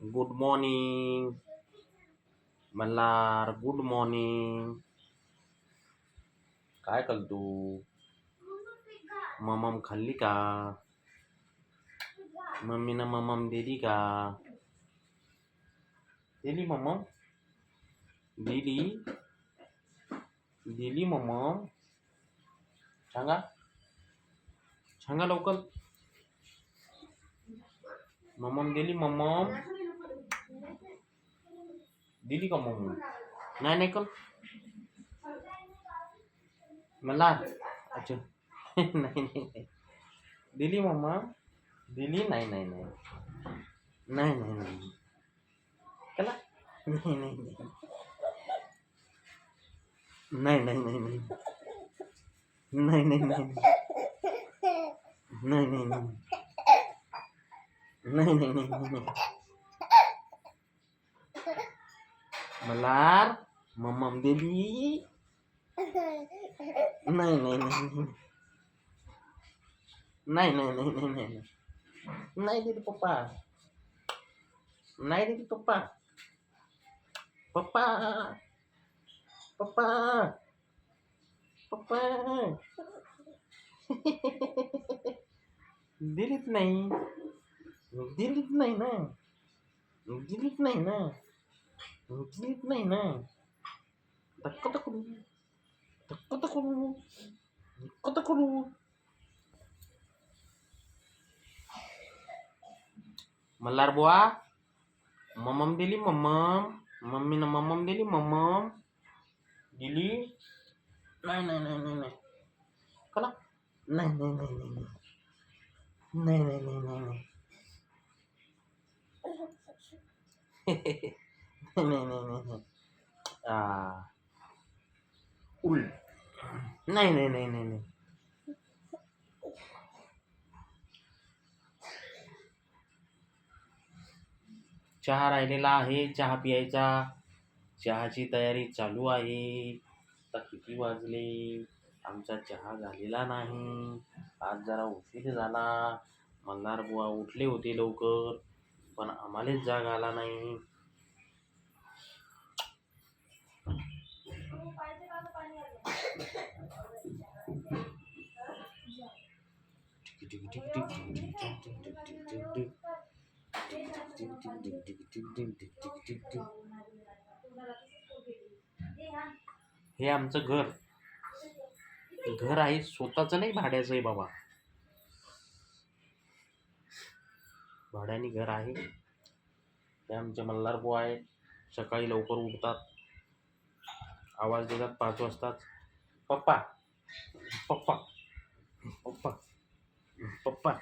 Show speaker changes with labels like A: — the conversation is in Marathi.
A: Good morning Malhar. Good morning. काय करतो? ममम खाल्ली का? मम्मीनं ममम दिली का? दिली ममम? दिली दिली ममम? सांगा सांगा लवकर. ममम दिली ममम? दिली का ममम? नाही नाही का मल्हार? अच्छा. नाही नाही दिली मम्मा? दिली? नाही नाही नाही नाही नाही नाही कला नाही नाही नाही नाही नाही नाही नाही नाही नाही नाही नाही नाही नाही नाही नाही नाही मल्हार मम्मम दिली? नाही नाही नाही नाही नाही नाही नाही नाही नाही दिली पप्पा. नाही दिली पप्पा. पप्पा पप्पा पप्पा दिलीच नाही. दिलीच नाही ना. दिलीच नाही ना. दिलीच नाही ना. धक्का तर करू. धक्का तर करू. धक्का तर करू. मल्हार बुवा मम्मम दिली मम्मम? मम्मीनं मम्मम दिली मम्मम? दिली? नाही नाही नाही नाही नाही कला नाही नाही नाही नाही नाही नाही नाही नाही नाही नाही नाही नाही नाही उल नाही नाही नाही नाही नाही चहा राहिलेला आहे. चहा प्यायचा. चहाची तयारी चालू आहे. आता किती वाजले? आमचा चहा झालेला नाही. आज जरा उशीर झाला. मल्हार बुवा उठले होते लवकर, पण आम्हालाच जाग आला नाही. हे आमचं घर आहे. स्वतःच नाही, भाड्याचं आहे बाबा. भाड्याने घर आहे. ते आमचे मल्हार बुवा आहेत. सकाळी लवकर उठतात. आवाज देतात 5 वाजताच. पप्पा पप्पा पप्पा पप्पा